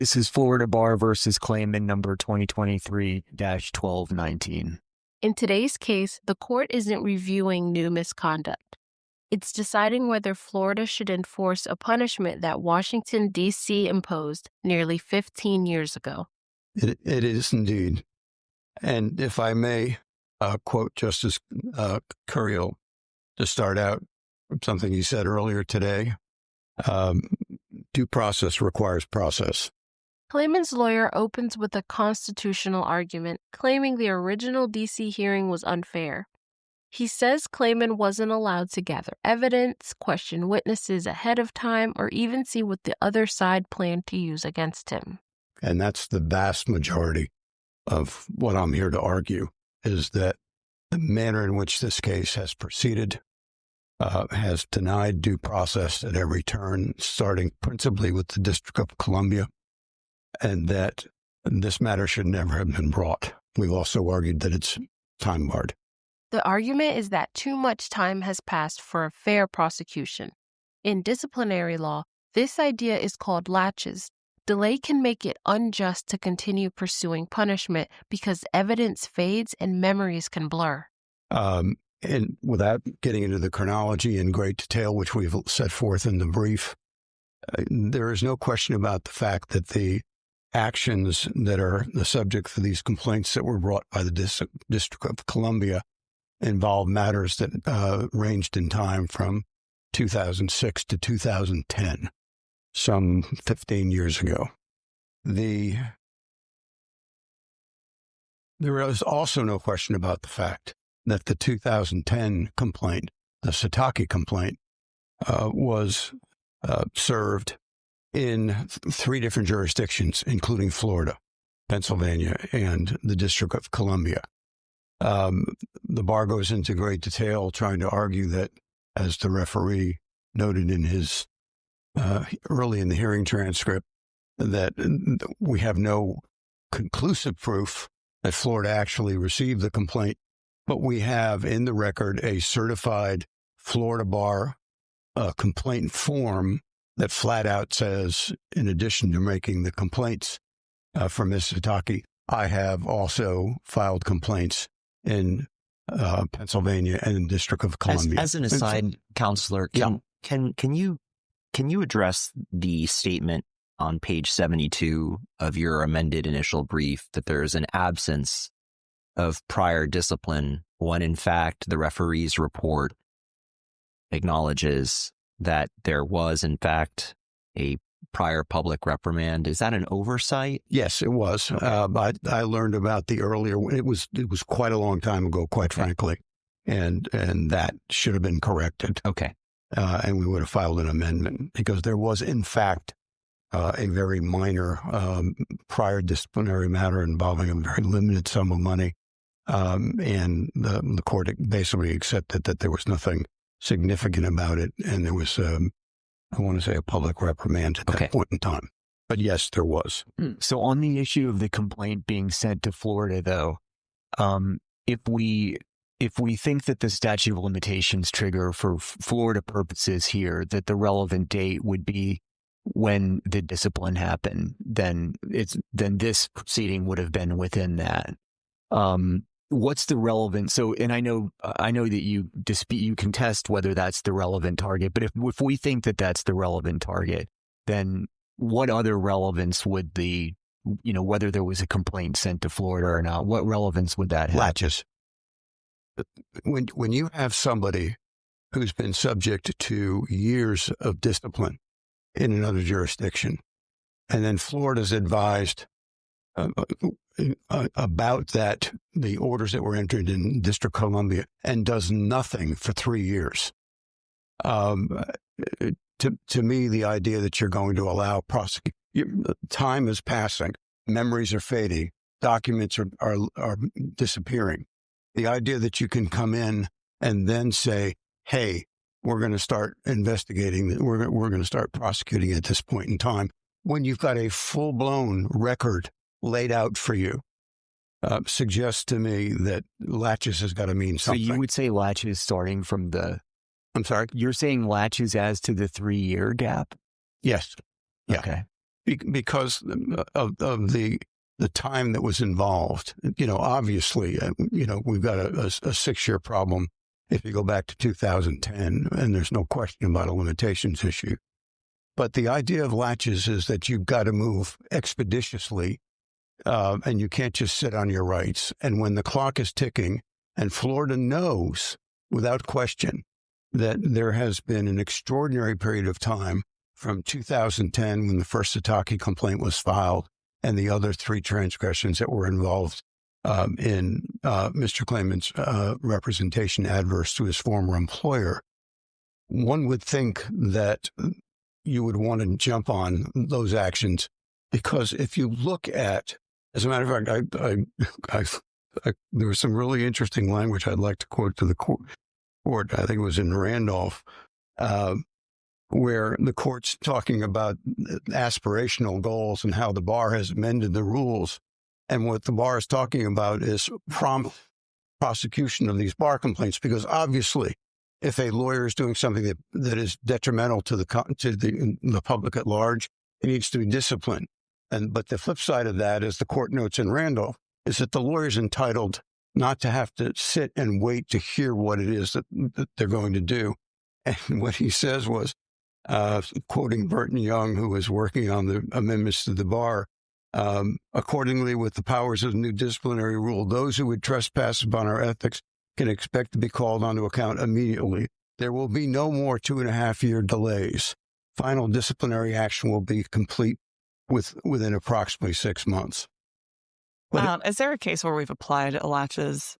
This is Florida Bar versus Klayman number 2023-1219. In today's case, the court isn't reviewing new misconduct. It's deciding whether Florida should enforce a punishment that Washington, D.C. imposed nearly 15 years ago. It is indeed. And if I may quote Justice Curiel to start out from something he said earlier today, due process requires process. Klayman's lawyer opens with a constitutional argument, claiming the original D.C. hearing was unfair. He says Klayman wasn't allowed to gather evidence, question witnesses ahead of time, or even see what the other side planned to use against him. And that's the vast majority of what I'm here to argue, is that the manner in which this case has proceeded has denied due process at every turn, starting principally with the District of Columbia, and that this matter should never have been brought. We've also argued that it's time barred. The argument is that too much time has passed for a fair prosecution. In disciplinary law, this idea is called laches. Delay can make it unjust to continue pursuing punishment because evidence fades and memories can blur. And without getting into the chronology in great detail, which we've set forth in the brief, there is no question about the fact that the actions that are the subject for these complaints that were brought by the District of Columbia involve matters that ranged in time from 2006 to 2010, some 15 years ago. There is also no question about the fact that the 2010 complaint, the Satake complaint, was served in 3 different jurisdictions, including Florida, Pennsylvania, and the District of Columbia. The bar goes into great detail trying to argue that, as the referee noted in his early in the hearing transcript, that we have no conclusive proof that Florida actually received the complaint, but we have in the record a certified Florida bar complaint form that flat out says, in addition to making the complaints for Ms. Satake, I have also filed complaints in Pennsylvania and in the District of Columbia. As an aside, Counselor, can you address the statement on page 72 of your amended initial brief that there is an absence of prior discipline when, in fact, the referee's report acknowledges that there was, in fact, a prior public reprimand? Is that an oversight? Yes, it was. Okay. I learned about the earlier. It was quite a long time ago, quite frankly, and that should have been corrected. Okay, and we would have filed an amendment because there was, in fact, a very minor prior disciplinary matter involving a very limited sum of money, and the court basically accepted that there was nothing significant about it, and there was, I want to say, a public reprimand at that point in time. But yes, there was. So on the issue of the complaint being sent to Florida, though, if we think that the statute of limitations trigger for Florida purposes here, that the relevant date would be when the discipline happened, then this proceeding would have been within that. What's the relevant? So, and I know that you contest whether that's the relevant target, but if we think that that's the relevant target, then what other relevance would whether there was a complaint sent to Florida or not, what relevance would that have? Laches. When you have somebody who's been subject to years of discipline in another jurisdiction, and then Florida's advised about that, the orders that were entered in District of Columbia, and does nothing for 3 years. To me, the idea that you're going to allow time is passing, memories are fading, documents are disappearing. The idea that you can come in and then say, hey, we're going to start investigating, we're going to start prosecuting at this point in time, when you've got a full-blown record laid out for you, suggests to me that laches has got to mean something. So you would say laches starting from I'm sorry? You're saying laches as to the 3-year gap? Yes. Yeah. Okay. because of the time that was involved. Obviously, we've got a 6-year problem if you go back to 2010, and there's no question about a limitations issue. But the idea of laches is that you've got to move expeditiously, and you can't just sit on your rights. And when the clock is ticking, and Florida knows without question that there has been an extraordinary period of time from 2010, when the first Sataki complaint was filed, and the other 3 transgressions that were involved in Mr. Klayman's representation adverse to his former employer. One would think that you would want to jump on those actions, because if you look at, as a matter of fact, there was some really interesting language I'd like to quote to the court. I think it was in Randolph, where the court's talking about aspirational goals and how the bar has amended the rules. And what the bar is talking about is prompt prosecution of these bar complaints, because obviously, if a lawyer is doing something that is detrimental to the public at large, it needs to be disciplined. But the flip side of that, as the court notes in Randolph, is that the lawyer is entitled not to have to sit and wait to hear what it is that they're going to do. And what he says was, quoting Burton Young, who was working on the amendments to the bar, accordingly, with the powers of the new disciplinary rule, those who would trespass upon our ethics can expect to be called onto account immediately. There will be no more 2.5-year delays. Final disciplinary action will be complete within approximately 6 months. Is there a case where we've applied laches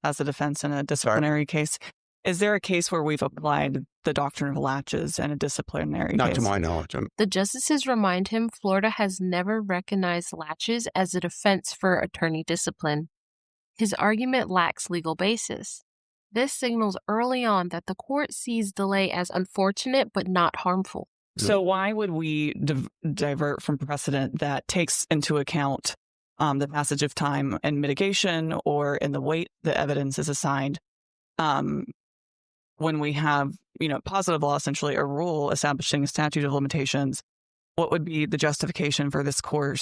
as a defense in a disciplinary case? Is there a case where we've applied the doctrine of laches in a disciplinary case? Not to my knowledge. The justices remind him Florida has never recognized laches as a defense for attorney discipline. His argument lacks legal basis. This signals early on that the court sees delay as unfortunate but not harmful. So why would we divert from precedent that takes into account the passage of time and mitigation, or in the weight the evidence is assigned, when we have, positive law, essentially a rule establishing a statute of limitations? What would be the justification for this court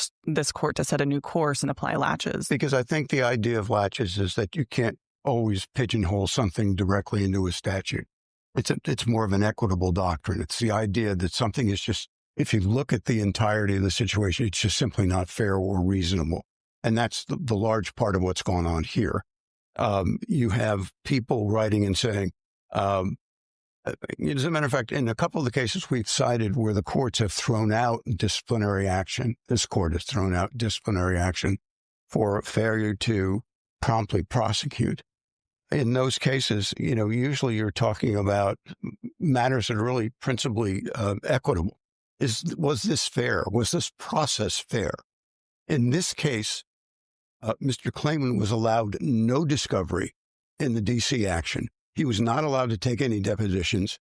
to set a new course and apply laches? Because I think the idea of laches is that you can't always pigeonhole something directly into a statute. It's more of an equitable doctrine. It's the idea that something is just, if you look at the entirety of the situation, it's just simply not fair or reasonable. And that's the large part of what's going on here. You have people writing and saying, as a matter of fact, in a couple of the cases we've cited where the courts have thrown out disciplinary action, this court has thrown out disciplinary action for failure to promptly prosecute. In those cases, usually you're talking about matters that are really principally equitable. Was this fair? Was this process fair? In this case, Mr. Klayman was allowed no discovery in the D.C. action. He was not allowed to take any depositions.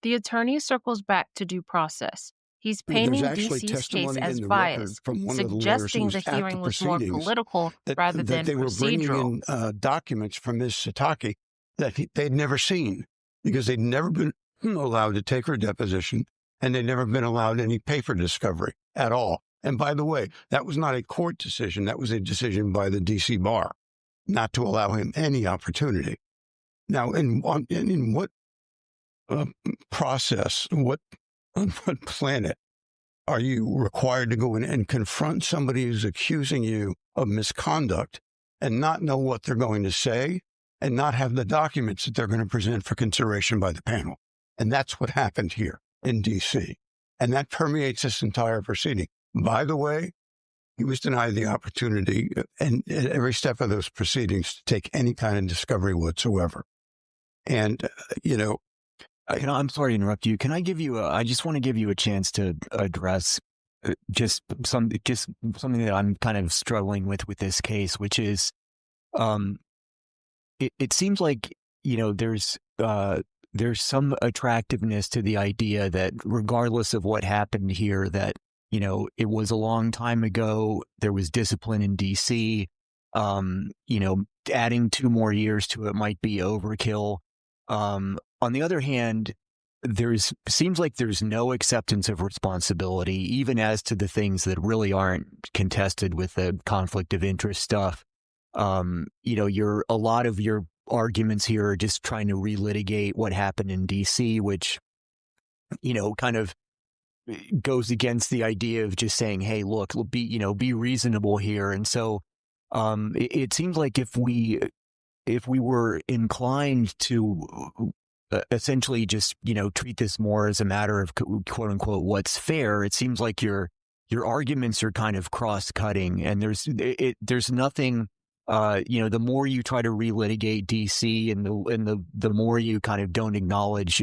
The attorney circles back to due process. He's painting D.C.'s case as biased, suggesting the hearing was more political rather than procedural. They were bringing in documents from Ms. Sataki that they'd never seen, because they'd never been allowed to take her deposition, and they'd never been allowed any paper discovery at all. And by the way, that was not a court decision. That was a decision by the D.C. bar not to allow him any opportunity. Now, in what process, on what planet are you required to go in and confront somebody who's accusing you of misconduct and not know what they're going to say and not have the documents that they're going to present for consideration by the panel? And that's what happened here in D.C. And that permeates this entire proceeding. By the way, he was denied the opportunity and at every step of those proceedings to take any kind of discovery whatsoever. And, I'm sorry to interrupt you. Can I give you I just want to give you a chance to address just something that I'm kind of struggling with this case, which is, it seems like, there's some attractiveness to the idea that regardless of what happened here, that, it was a long time ago, there was discipline in DC, adding 2 more years to it might be overkill. On the other hand, seems like there's no acceptance of responsibility, even as to the things that really aren't contested with the conflict of interest stuff. A lot of your arguments here are just trying to relitigate what happened in DC, which, kind of goes against the idea of just saying, hey, look, be reasonable here. And so it seems like if we were inclined to essentially just, treat this more as a matter of quote unquote what's fair, it seems like your arguments are kind of cross-cutting, and there's nothing. The more you try to relitigate DC, and the more you kind of don't acknowledge,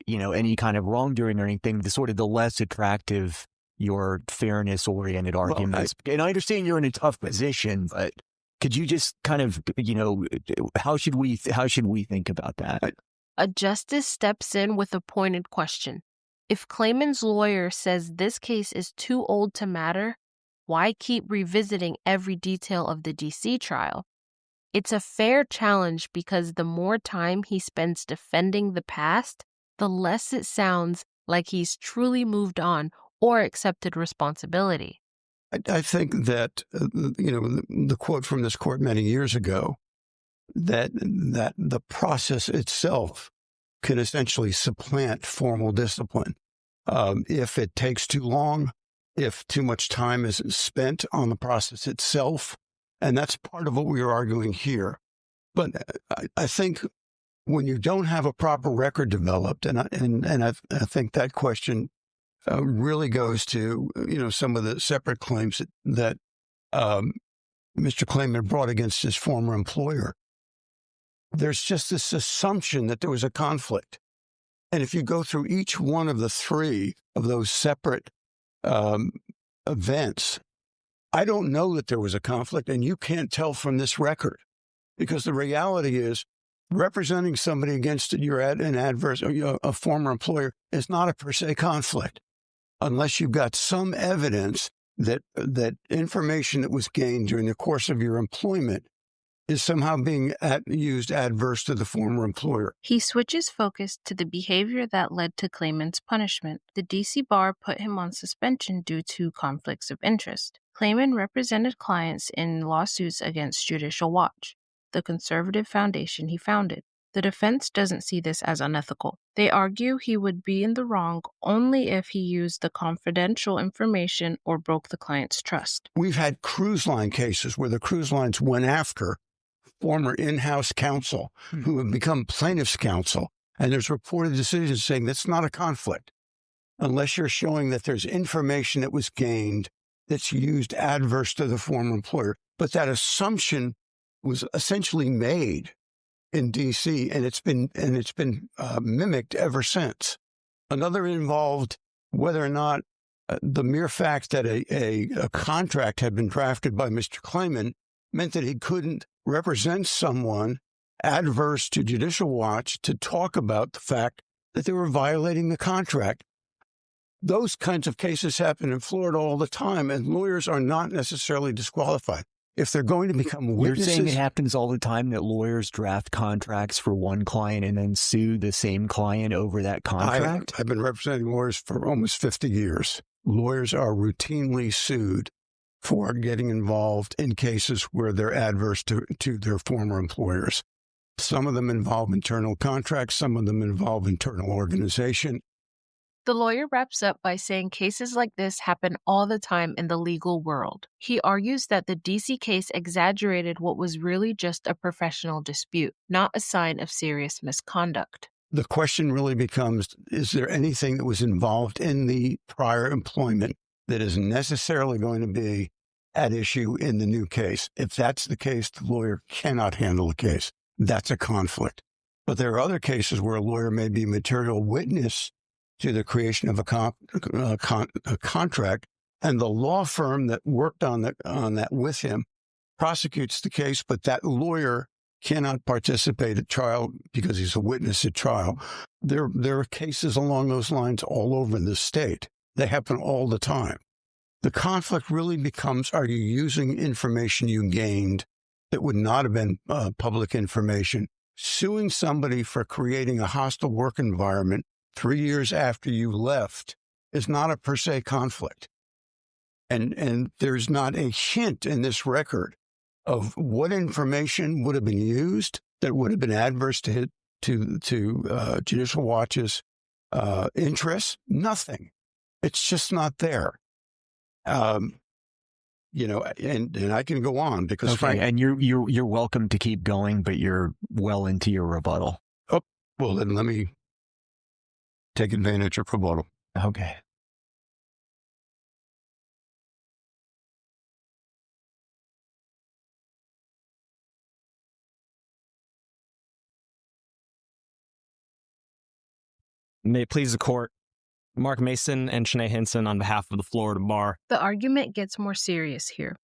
any kind of wrongdoing or anything, the less attractive your fairness-oriented arguments. And I understand you're in a tough position, but could you just kind of, how should we think about that? A justice steps in with a pointed question. If Klayman's lawyer says this case is too old to matter, why keep revisiting every detail of the DC trial? It's a fair challenge because the more time he spends defending the past, the less it sounds like he's truly moved on or accepted responsibility. I think that, the quote from this court many years ago, that the process itself can essentially supplant formal discipline. If it takes too long, if too much time is spent on the process itself, and that's part of what we are arguing here. But I think when you don't have a proper record developed, and I think that question really goes to some of the separate claims that Mr. Klayman brought against his former employer. There's just this assumption that there was a conflict, and if you go through each one of the three of those separate events, I don't know that there was a conflict, and you can't tell from this record, because the reality is representing somebody against a former employer is not a per se conflict, unless you've got some evidence that information that was gained during the course of your employment is somehow being used adverse to the former employer. He switches focus to the behavior that led to Klayman's punishment. The DC bar put him on suspension due to conflicts of interest. Klayman represented clients in lawsuits against Judicial Watch, the conservative foundation he founded. The defense doesn't see this as unethical. They argue he would be in the wrong only if he used the confidential information or broke the client's trust. We've had cruise line cases where the cruise lines went after former in-house counsel who have become plaintiff's counsel, and there's reported decisions saying that's not a conflict unless you're showing that there's information that was gained that's used adverse to the former employer. But that assumption was essentially made in D.C., and it's been mimicked ever since. Another involved whether or not the mere fact that a contract had been drafted by Mr. Klayman meant that he couldn't represent someone adverse to Judicial Watch to talk about the fact that they were violating the contract. Those kinds of cases happen in Florida all the time, and lawyers are not necessarily disqualified. If they're going to become witnesses... You're saying it happens all the time that lawyers draft contracts for one client and then sue the same client over that contract? I've been representing lawyers for almost 50 years. Lawyers are routinely sued for getting involved in cases where they're adverse to their former employers. Some of them involve internal contracts, some of them involve internal organization. The lawyer wraps up by saying cases like this happen all the time in the legal world. He argues that the DC case exaggerated what was really just a professional dispute, not a sign of serious misconduct. The question really becomes, is there anything that was involved in the prior employment that is necessarily going to be at issue in the new case? If that's the case, the lawyer cannot handle the case. That's a conflict. But there are other cases where a lawyer may be a material witness to the creation of a contract, and the law firm that worked on that with him prosecutes the case, but that lawyer cannot participate at trial because he's a witness at trial. There are cases along those lines all over the state. They happen all the time. The conflict really becomes, are you using information you gained that would not have been public information, suing somebody for creating a hostile work environment 3 years after you left is not a per se conflict. And there's not a hint in this record of what information would have been used that would have been adverse to Judicial Watch's interests. Nothing. It's just not there. You know, and I can go on because and you're welcome to keep going, but you're well into your rebuttal. Oh, well, then let me take advantage of rebuttal. Okay. May it please the court, Mark Mason and Shanae Hinson on behalf of the Florida Bar. The argument gets more serious here.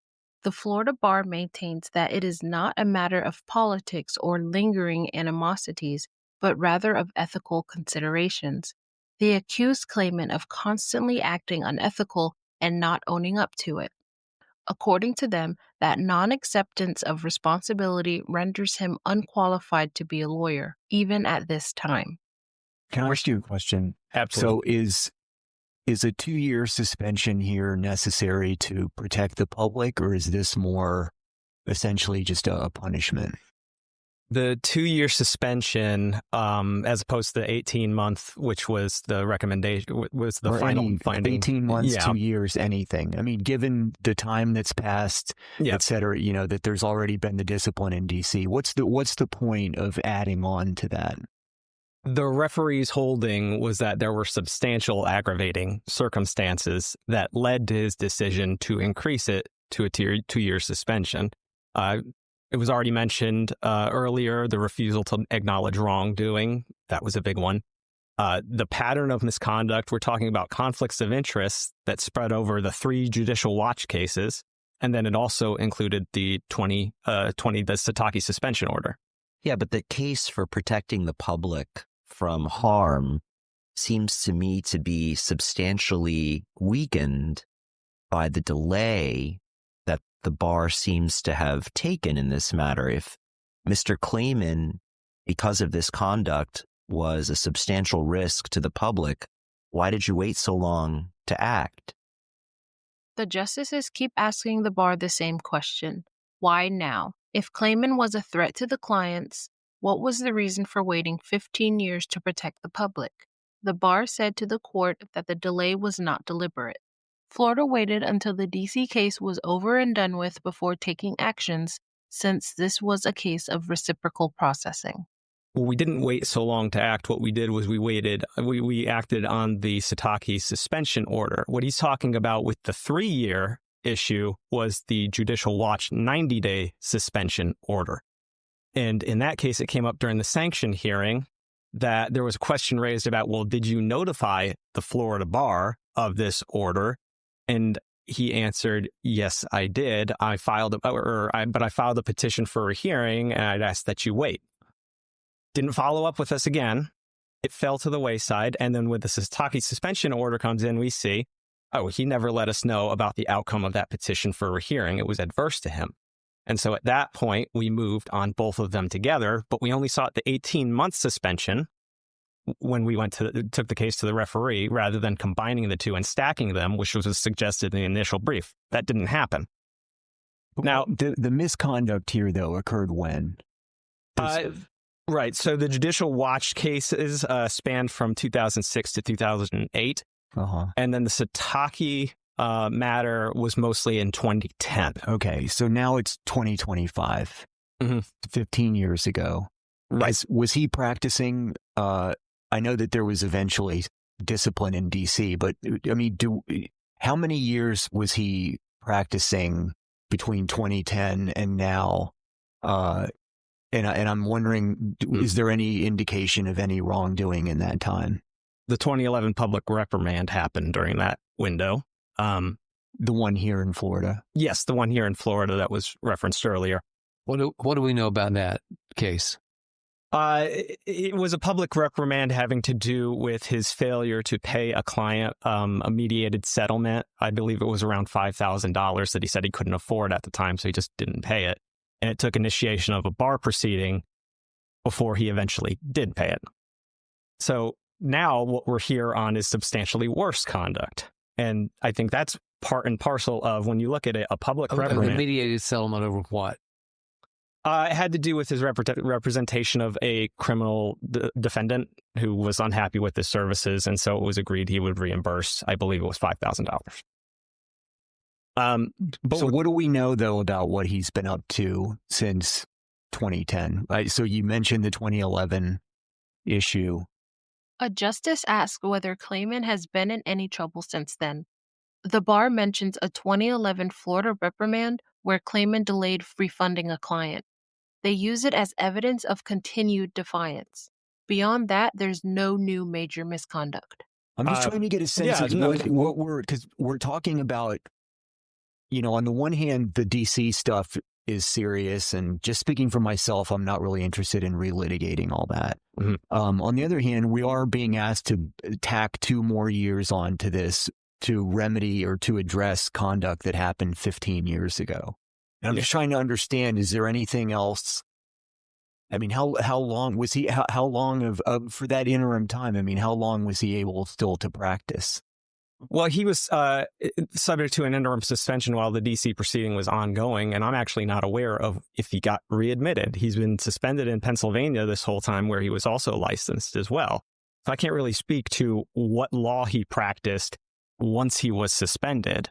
The Florida Bar maintains that it is not a matter of politics or lingering animosities, but rather of ethical considerations. They accuse Klayman of constantly acting unethical and not owning up to it. According to them, that non-acceptance of responsibility renders him unqualified to be a lawyer, even at this time. Can I ask you a question? Absolutely. So is a 2-year suspension here necessary to protect the public, or is this more essentially just a punishment? The 2-year suspension, as opposed to the 18-month, which was the recommendation, was the final finding. 18 months, Yeah. 2 years, anything. I mean, given the time that's passed, et cetera, you know, that there's already been the discipline in D.C., what's the point of adding on to that? The referee's holding was that there were substantial aggravating circumstances that led to his decision to increase it to a 2-year suspension. It was already mentioned earlier, the refusal to acknowledge wrongdoing. That was a big one. The pattern of misconduct, we're talking about conflicts of interest that spread over the 3 Judicial Watch cases. And then it also included the the Satake suspension order. Yeah, but the case for protecting the public from harm seems to me to be substantially weakened by the delay that the bar seems to have taken in this matter. If Mr. Klayman, because of this conduct, was a substantial risk to the public, why did you wait so long to act? The justices keep asking the bar the same question. Why now? If Klayman was a threat to the clients, what was the reason for waiting 15 years to protect the public? The bar said to the court that the delay was not deliberate. Florida waited until the D.C. case was over and done with before taking actions, since this was a case of reciprocal processing. Well, we didn't wait so long to act. What we did was we acted on the Satake suspension order. What he's talking about with the 3-year issue was the Judicial Watch 90-day suspension order. And in that case, it came up during the sanction hearing that there was a question raised about, well, did you notify the Florida Bar of this order? And he answered, yes, I did. I filed a petition for a hearing, and I'd asked that you wait. Didn't follow up with us again. It fell to the wayside. And then when the Satake suspension order comes in, we see, he never let us know about the outcome of that petition for a hearing. It was adverse to him. And so at that point, we moved on both of them together, but we only sought the 18-month suspension when we took the case to the referee, rather than combining the two and stacking them, which was suggested in the initial brief. That didn't happen. Now, the misconduct here, though, occurred when? Right. So the Judicial Watch cases spanned from 2006 to 2008. And then the Satake matter was mostly in 2010. Okay. So now it's 2025, 15 years ago. Right. Was he practicing? I know that there was eventually discipline in D.C., but I mean, how many years was he practicing between 2010 and now? And I'm wondering, is there any indication of any wrongdoing in that time? The 2011 public reprimand happened during that window. The one here in Florida? Yes, the one here in Florida that was referenced earlier. What do we know about that case? It was a public reprimand having to do with his failure to pay a client a mediated settlement. I believe it was around $5,000 that he said he couldn't afford at the time, so he just didn't pay it. And it took initiation of a bar proceeding before he eventually did pay it. So now what we're here on is substantially worse conduct. And I think that's part and parcel of when you look at it, a public reprimand. A mediated settlement over what? It had to do with his representation of a criminal defendant who was unhappy with his services, and so it was agreed he would reimburse, I believe it was $5,000. So what do we know, though, about what he's been up to since 2010? So you mentioned the 2011 issue. A justice asked whether Klayman has been in any trouble since then. The bar mentions a 2011 Florida reprimand where Klayman delayed refunding a client. They use it as evidence of continued defiance. Beyond that, there's no new major misconduct. I'm just trying to get a sense of what because we're talking about, on the one hand, the DC stuff is serious, and just speaking for myself, I'm not really interested in relitigating all that. Mm-hmm. On the other hand, we are being asked to tack 2 more years onto this to remedy or to address conduct that happened 15 years ago. And I'm just trying to understand, is there anything else? I mean, how long was he, how long for that interim time? I mean, how long was he able still to practice? Well, he was subject to an interim suspension while the DC proceeding was ongoing, and I'm actually not aware of if he got readmitted. He's been suspended in Pennsylvania this whole time, where he was also licensed as well. So I can't really speak to what law he practiced once he was suspended.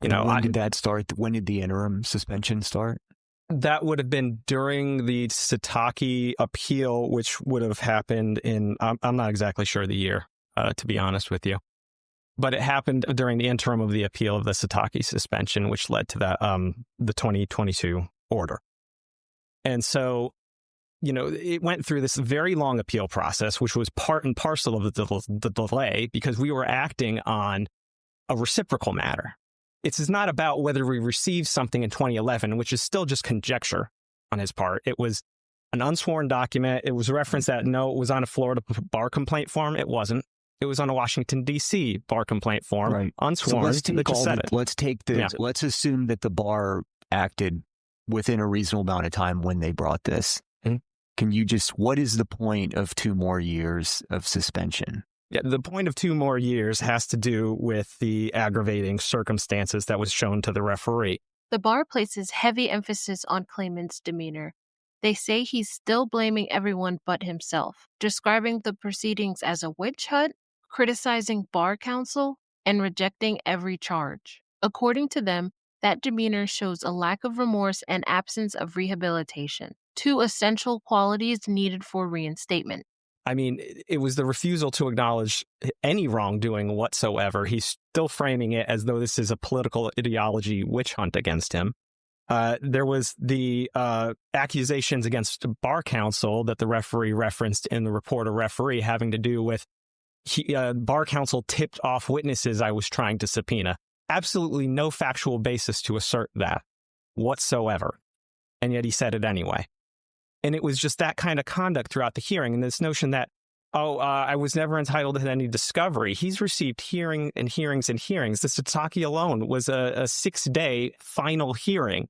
When did that start? When did the interim suspension start? That would have been during the Sataki appeal, which would have happened in, I'm not exactly sure the year, to be honest with you. But it happened during the interim of the appeal of the Sataki suspension, which led to that the 2022 order. And so, it went through this very long appeal process, which was part and parcel of the delay, because we were acting on a reciprocal matter. It's not about whether we received something in 2011, which is still just conjecture on his part. It was an unsworn document. It was referenced that, no, it was on a Florida bar complaint form. It wasn't. It was on a Washington, D.C. bar complaint form, right. unsworn. So let's assume that the bar acted within a reasonable amount of time when they brought this. Mm-hmm. What is the point of 2 more years of suspension? Yeah, the point of 2 more years has to do with the aggravating circumstances that was shown to the referee. The bar places heavy emphasis on Klayman's demeanor. They say he's still blaming everyone but himself, describing the proceedings as a witch hunt, criticizing bar counsel, and rejecting every charge. According to them, that demeanor shows a lack of remorse and absence of rehabilitation, 2 essential qualities needed for reinstatement. I mean, it was the refusal to acknowledge any wrongdoing whatsoever. He's still framing it as though this is a political ideology witch hunt against him. There was the accusations against bar counsel that the referee referenced in the report of referee having to do with bar counsel tipped off witnesses I was trying to subpoena. Absolutely no factual basis to assert that whatsoever. And yet he said it anyway. And it was just that kind of conduct throughout the hearing. And this notion that, I was never entitled to any discovery. He's received hearings and hearings and hearings. The Sataki alone was a 6-day final hearing.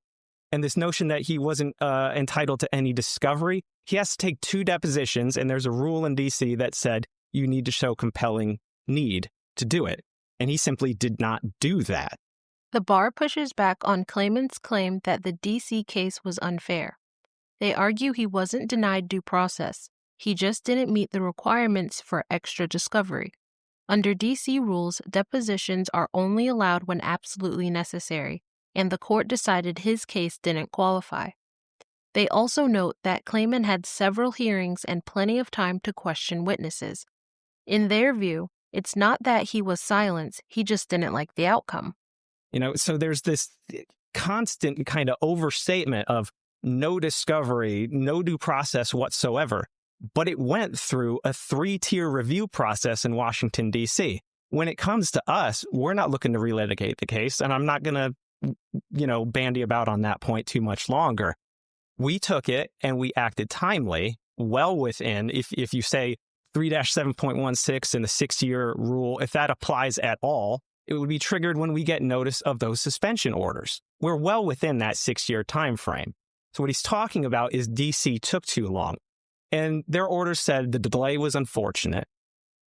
And this notion that he wasn't entitled to any discovery, he has to take 2 depositions. And there's a rule in D.C. that said you need to show compelling need to do it. And he simply did not do that. The bar pushes back on Klayman's claim that the D.C. case was unfair. They argue he wasn't denied due process. He just didn't meet the requirements for extra discovery. Under D.C. rules, depositions are only allowed when absolutely necessary, and the court decided his case didn't qualify. They also note that Klayman had several hearings and plenty of time to question witnesses. In their view, it's not that he was silenced, he just didn't like the outcome. So there's this constant kind of overstatement of no discovery, no due process whatsoever. But it went through a 3-tier review process in Washington, D.C. When it comes to us, we're not looking to relitigate the case, and I'm not going to, bandy about on that point too much longer. We took it and we acted timely, well within, if you say 3-7.16 in the 6-year rule, if that applies at all, it would be triggered when we get notice of those suspension orders. We're well within that 6-year time frame. So what he's talking about is D.C. took too long. And their orders said the delay was unfortunate.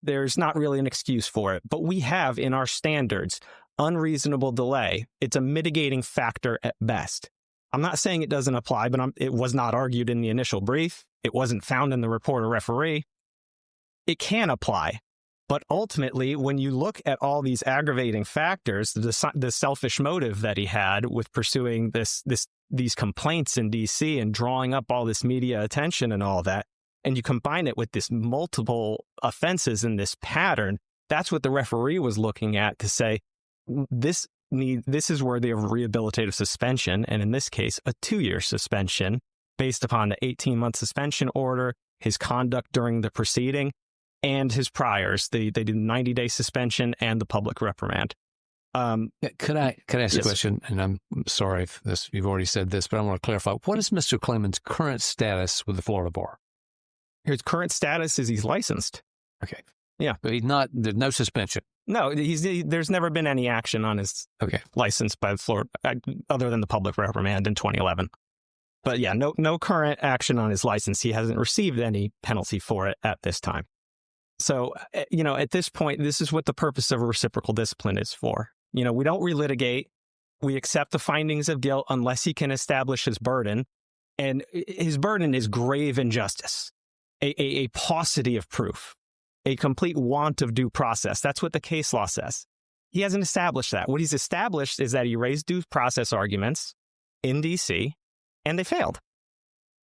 there's not really an excuse for it. But we have in our standards unreasonable delay. It's a mitigating factor at best. I'm not saying it doesn't apply, but it was not argued in the initial brief. It wasn't found in the report or referee. It can apply. But ultimately, when you look at all these aggravating factors, the selfish motive that he had with pursuing these complaints in D.C. and drawing up all this media attention and all that, and you combine it with this multiple offenses in this pattern, that's what the referee was looking at to say, this is worthy of rehabilitative suspension, and in this case, a 2-year suspension based upon the 18-month suspension order, his conduct during the proceeding, and his priors. They did 90-day suspension and the public reprimand. Could I ask a question? And I'm sorry if you've already said this, but I want to clarify. What is Mr. Klayman's current status with the Florida Bar? His current status is he's licensed. Okay. Yeah. But there's no suspension. No, there's never been any action on his license by Florida other than the public reprimand in 2011. But yeah, no current action on his license. He hasn't received any penalty for it at this time. So, at this point, this is what the purpose of a reciprocal discipline is for. We don't relitigate. We accept the findings of guilt unless he can establish his burden. And his burden is grave injustice, a paucity of proof, a complete want of due process. That's what the case law says. He hasn't established that. What he's established is that he raised due process arguments in D.C., and they failed.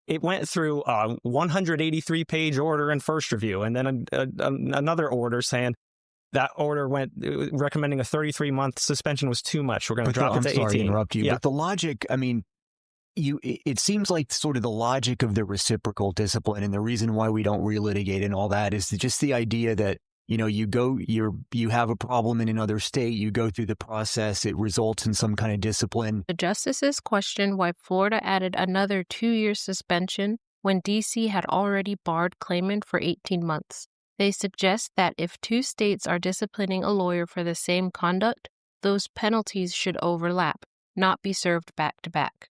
It went through a 183-page order in first review, and then another order saying that order went recommending a 33-month suspension was too much. We're going to drop it to 18. I'm sorry to interrupt you, Yeah. but the logic, it seems like sort of the logic of the reciprocal discipline and the reason why we don't relitigate and all that is just the idea that, you have a problem in another state, you go through the process, it results in some kind of discipline. The justices questioned why Florida added another 2-year suspension when D.C. had already barred Klayman for 18 months. They suggest that if 2 states are disciplining a lawyer for the same conduct, those penalties should overlap, not be served back to back.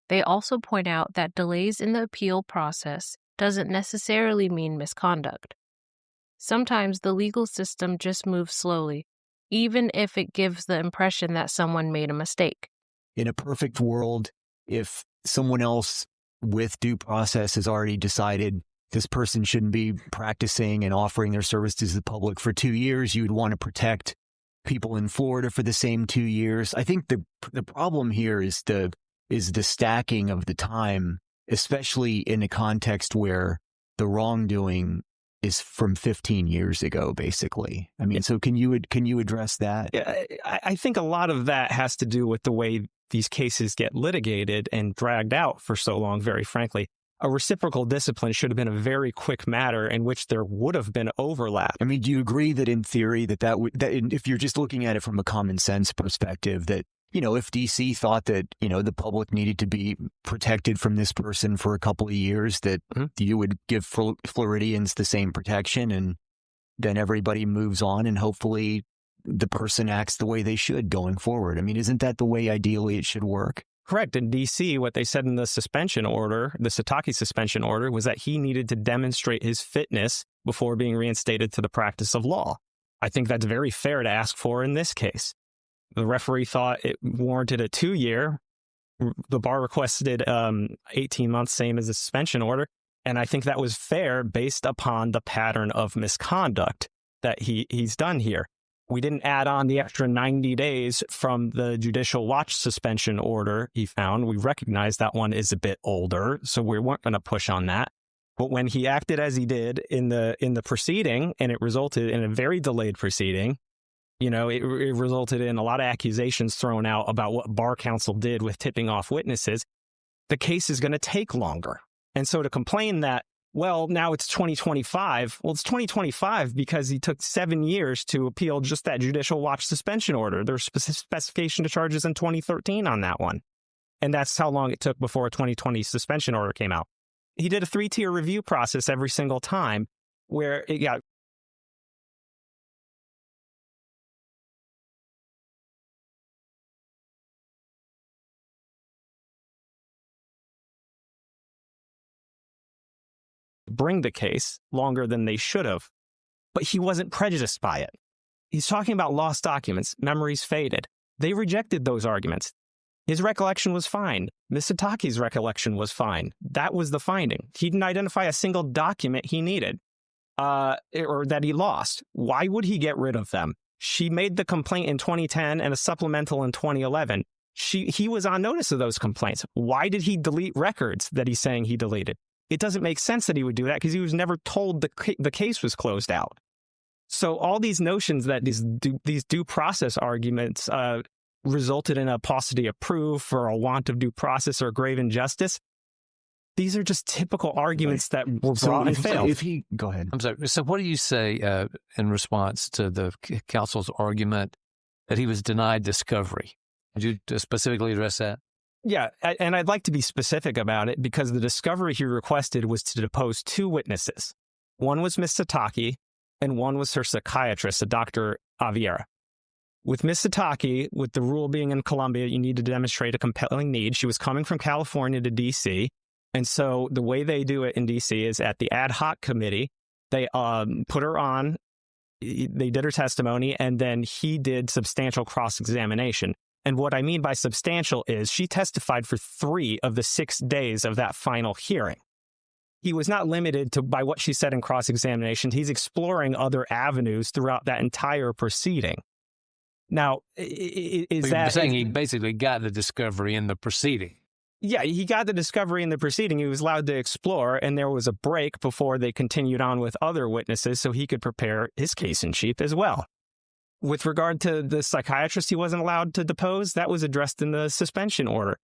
They also point out that delays in the appeal process doesn't necessarily mean misconduct. Sometimes the legal system just moves slowly, even if it gives the impression that someone made a mistake. In a perfect world, if someone else with due process has already decided this person shouldn't be practicing and offering their services to the public for 2 years, you'd want to protect people in Florida for the same 2 years. I think the problem here is the stacking of the time, especially in a context where the wrongdoing is from 15 years ago, basically. So can you address that? Yeah, I think a lot of that has to do with the way these cases get litigated and dragged out for so long, very frankly. A reciprocal discipline should have been a very quick matter in which there would have been overlap. Do you agree that in theory that if you're just looking at it from a common sense perspective, that if DC thought that, the public needed to be protected from this person for a couple of years, that you would give Floridians the same protection and then everybody moves on and hopefully the person acts the way they should going forward? Isn't that the way ideally it should work? Correct. In D.C., what they said in the suspension order, the Satake suspension order, was that he needed to demonstrate his fitness before being reinstated to the practice of law. I think that's very fair to ask for in this case. The referee thought it warranted a 2-year. The bar requested 18 months, same as the suspension order. And I think that was fair based upon the pattern of misconduct that he's done here. We didn't add on the extra 90 days from the Judicial Watch suspension order he found. We recognize that one is a bit older, so we weren't going to push on that. But when he acted as he did in the proceeding, and it resulted in a very delayed proceeding, it resulted in a lot of accusations thrown out about what bar counsel did with tipping off witnesses. The case is going to take longer. And so to complain that, well, now it's 2025. Well, it's 2025 because he took 7 years to appeal just that Judicial Watch suspension order. There's specification to charges in 2013 on that one. And that's how long it took before a 2020 suspension order came out. He did a 3-tier review process every single time where it got bring the case longer than they should have. but he wasn't prejudiced by it. He's talking about lost documents, memories faded. They rejected those arguments. His recollection was fine. Ms. Sataki's recollection was fine. That was the finding. He didn't identify a single document he needed or that he lost. Why would he get rid of them? She made the complaint in 2010 and a supplemental in 2011. He was on notice of those complaints. Why did he delete records that he's saying he deleted? It doesn't make sense that he would do that because he was never told the case was closed out. So all these notions that these due process arguments resulted in a paucity of proof or a want of due process or grave injustice, these are just typical arguments that were brought and failed. Go ahead. I'm sorry. So what do you say in response to the counsel's argument that he was denied discovery? Could you specifically address that? Yeah, and I'd like to be specific about it because the discovery he requested was to depose two witnesses. One was Ms. Sataki and one was her psychiatrist, Dr. Aviera. With Ms. Sataki, with the rule being in Colombia, you need to demonstrate a compelling need. She was coming from California to D.C., and so the way they do it in D.C. is at the ad hoc committee, they put her on, they did her testimony, and then he did substantial cross-examination. And what I mean by substantial is she testified for 3 of the 6 days of that final hearing. He was not limited by what she said in cross-examination. He's exploring other avenues throughout that entire proceeding. Now, is that... You're saying he basically got the discovery in the proceeding? Yeah, he got the discovery in the proceeding. He was allowed to explore, and there was a break before they continued on with other witnesses so he could prepare his case in chief as well. With regard to the psychiatrist he wasn't allowed to depose, that was addressed in the suspension order.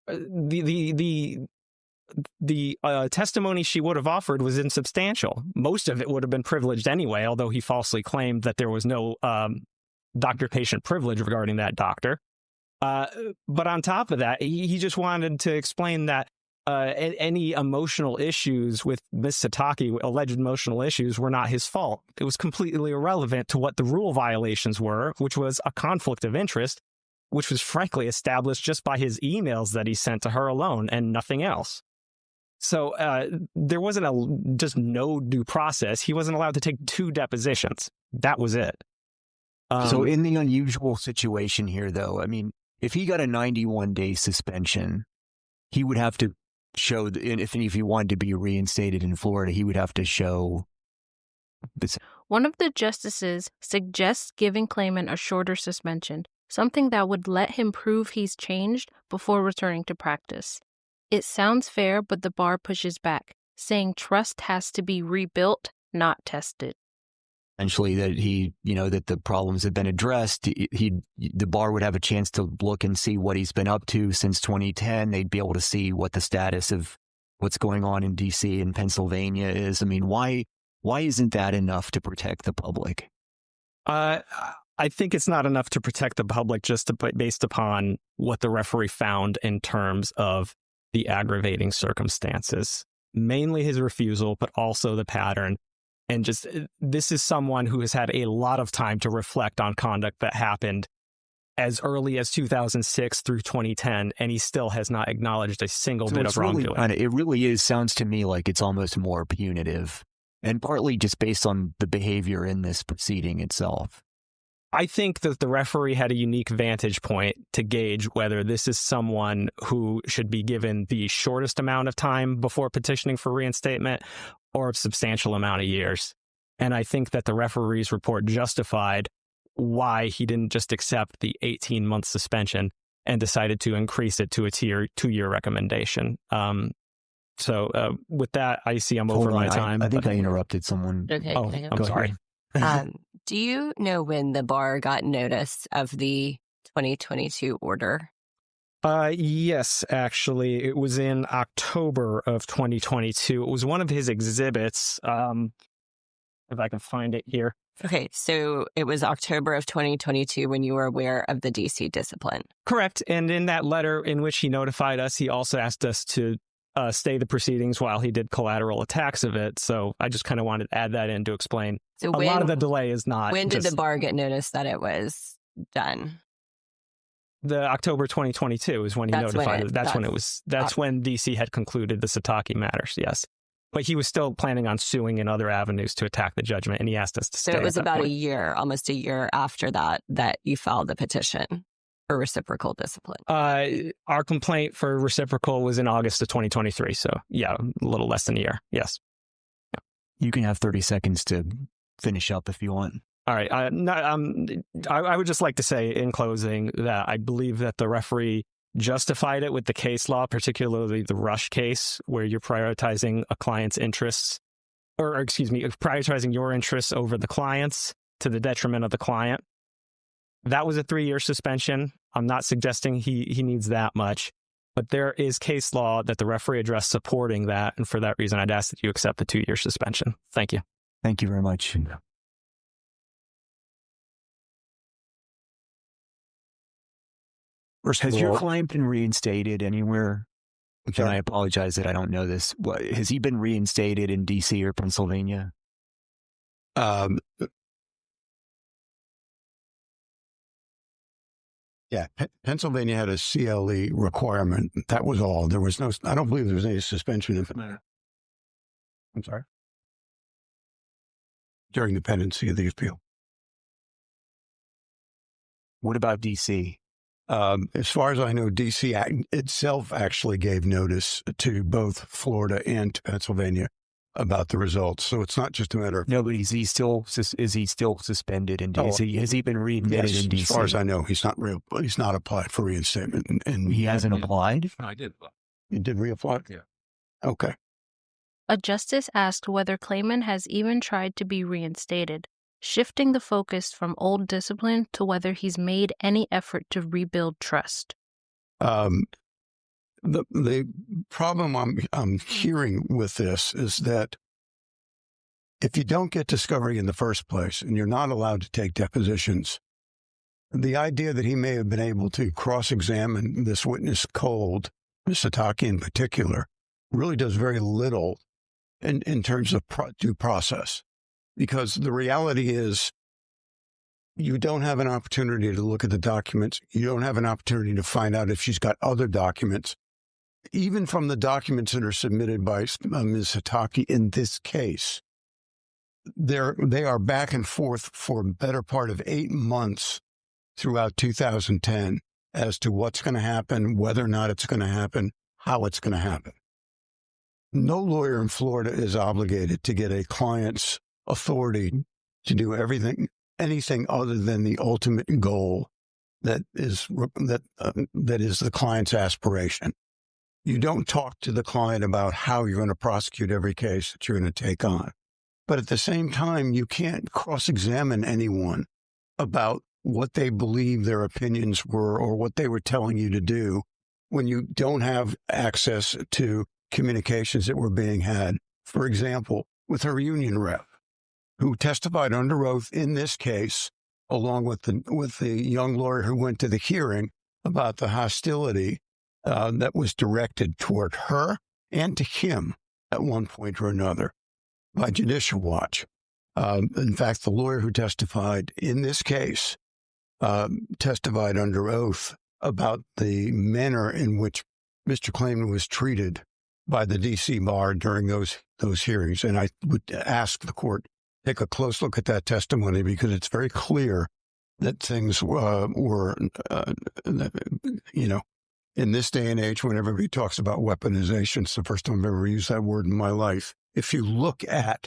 The testimony she would have offered was insubstantial. Most of it would have been privileged anyway, although he falsely claimed that there was no doctor-patient privilege regarding that doctor. But on top of that, he just wanted to explain that any emotional issues with Ms. Sataki, alleged emotional issues, were not his fault. It was completely irrelevant to what the rule violations were, which was a conflict of interest, which was frankly established just by his emails that he sent to her alone and nothing else. So there wasn't just no due process. He wasn't allowed to take 2 depositions. That was it. So in the unusual situation here, though, I mean, if he got a 91-day suspension, he would have to show, if he wanted to be reinstated in Florida, he would have to show this. One of the justices suggests giving Klayman a shorter suspension, something that would let him prove he's changed before returning to practice. It sounds fair, but the bar pushes back, saying trust has to be rebuilt, not tested. Essentially, that the problems have been addressed. The bar would have a chance to look and see what he's been up to since 2010. They'd be able to see what the status of what's going on in D.C. and Pennsylvania is. I mean, why isn't that enough to protect the public? I think it's not enough to protect the public based upon what the referee found in terms of the aggravating circumstances, mainly his refusal, but also the pattern. And just, this is someone who has had a lot of time to reflect on conduct that happened as early as 2006 through 2010, and he still has not acknowledged a single bit of wrongdoing. It really sounds to me like it's almost more punitive, and partly just based on the behavior in this proceeding itself. I think that the referee had a unique vantage point to gauge whether this is someone who should be given the shortest amount of time before petitioning for reinstatement or a substantial amount of years. And I think that the referee's report justified why he didn't just accept the 18-month suspension and decided to increase it to a 2-year recommendation. So with that, I see I'm over my time. I think I interrupted someone. Okay. Oh, I'm sorry. Do you know when the bar got notice of the 2022 order? Yes, actually. It was in October of 2022. It was one of his exhibits, if I can find it here. Okay, so it was October of 2022 when you were aware of the DC discipline. Correct. And in that letter in which he notified us, he also asked us to stay the proceedings while he did collateral attacks of it. So I just kind of wanted to add that in to explain. So a lot of the delay is not. When did the bar get notice that it was done? The October 2022 is when he notified us. That's when DC had concluded the Sataki matters. Yes. But he was still planning on suing in other avenues to attack the judgment, and he asked us to stay. So it was at that about point. a year, almost a year after that you filed the petition for reciprocal discipline. Our complaint for reciprocal was in August of 2023. So yeah, a little less than a year. Yes. You can have 30 seconds to finish up if you want. All right. I would just like to say in closing that I believe that the referee justified it with the case law, particularly the Rush case, where you're prioritizing a client's interests, prioritizing your interests over the client's to the detriment of the client. That was a 3-year suspension. I'm not suggesting he needs that much, but there is case law that the referee addressed supporting that. And for that reason, I'd ask that you accept the 2-year suspension. Thank you. Thank you very much. Has your client been reinstated anywhere? And I apologize that I don't know this. Has he been reinstated in D.C. or Pennsylvania? Yeah, Pennsylvania had a CLE requirement. That was all. There was no, I don't believe there was any suspension of it. I'm sorry? During the pendency of the appeal. What about D.C.? As far as I know, D.C. itself actually gave notice to both Florida and to Pennsylvania about the results. So it's not just a matter of... No, but is he still suspended in D.C.? Has he been readmitted in D.C.? As far as I know, he's not applied for reinstatement. And he hasn't applied? I did. You did reapply? Yeah. Okay. A justice asked whether Klayman has even tried to be reinstated, shifting the focus from old discipline to whether he's made any effort to rebuild trust. The problem I'm hearing with this is that if you don't get discovery in the first place and you're not allowed to take depositions, the idea that he may have been able to cross-examine this witness cold, Ms. Sataki in particular, really does very little in terms of due process. Because the reality is you don't have an opportunity to look at the documents. You don't have an opportunity to find out if she's got other documents. Even from the documents that are submitted by Ms. Sataki in this case, they are back and forth for a better part of 8 months throughout 2010 as to what's going to happen, whether or not it's going to happen, how it's going to happen. No lawyer in Florida is obligated to get a client's authority to do anything other than the ultimate goal that is the client's aspiration. You don't talk to the client about how you're going to prosecute every case that you're going to take on. But at the same time, you can't cross-examine anyone about what they believe their opinions were or what they were telling you to do when you don't have access to communications that were being had. For example, with her union rep, who testified under oath in this case, along with the young lawyer who went to the hearing about the hostility that was directed toward her and to him at one point or another by Judicial Watch. In fact, the lawyer who testified in this case testified under oath about the manner in which Mr. Klayman was treated by the D.C. bar during those hearings. And I would ask the court take a close look at that testimony because it's very clear that things were in this day and age when everybody talks about weaponization, it's the first time I've ever used that word in my life. If you look at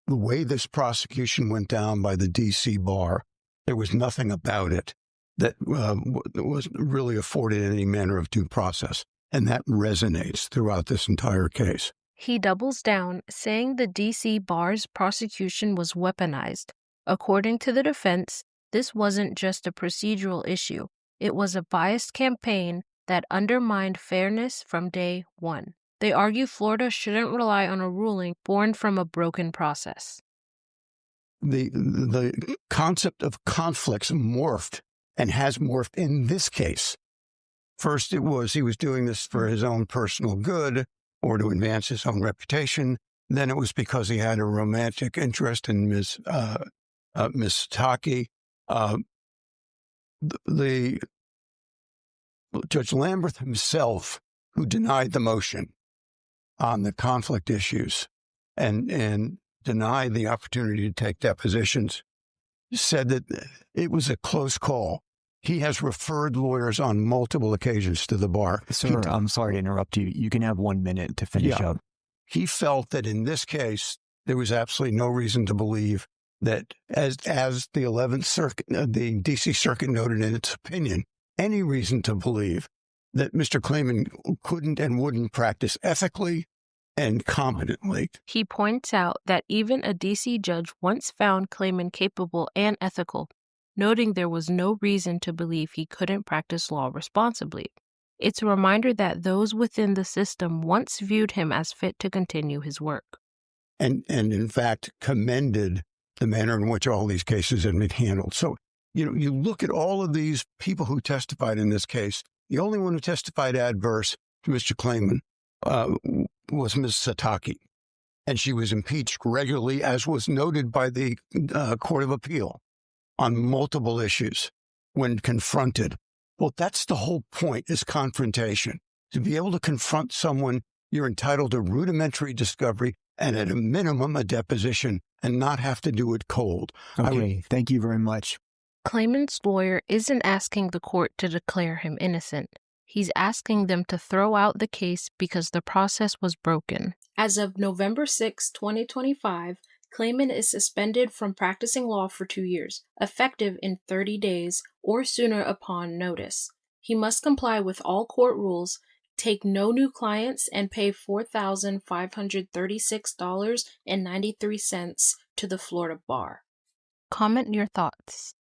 the way this prosecution went down by the D.C. bar, there was nothing about it that was really afforded any manner of due process. And that resonates throughout this entire case. He doubles down, saying the D.C. bar's prosecution was weaponized. According to the defense, this wasn't just a procedural issue. It was a biased campaign that undermined fairness from day one. They argue Florida shouldn't rely on a ruling born from a broken process. The concept of conflicts morphed and has morphed in this case. First, it was he was doing this for his own personal good or to advance his own reputation. Then it was because he had a romantic interest in Ms. Sataki. The Judge Lamberth himself, who denied the motion on the conflict issues, and deny the opportunity to take depositions, said that it was a close call. He has referred lawyers on multiple occasions to the bar. Sir, I'm sorry to interrupt you. You can have 1 minute to finish up. He felt that in this case, there was absolutely no reason to believe that, as the 11th Circuit, the D.C. Circuit noted in its opinion, any reason to believe that Mr. Klayman couldn't and wouldn't practice ethically and competently. He points out that even a D.C. judge once found Klayman capable and ethical, noting there was no reason to believe he couldn't practice law responsibly. It's a reminder that those within the system once viewed him as fit to continue his work. And in fact, commended the manner in which all these cases had been handled. So, you look at all of these people who testified in this case, the only one who testified adverse to Mr. Klayman was Ms. Sataki. And she was impeached regularly, as was noted by the Court of Appeal, on multiple issues when confronted. Well, that's the whole point, is confrontation. To be able to confront someone, you're entitled to rudimentary discovery and at a minimum a deposition, and not have to do it cold. Okay, thank you very much. Klayman's lawyer isn't asking the court to declare him innocent. He's asking them to throw out the case because the process was broken. As of November 6, 2025, Klayman is suspended from practicing law for 2 years, effective in 30 days or sooner upon notice. He must comply with all court rules, take no new clients, and pay $4,536.93 to the Florida Bar. Comment your thoughts.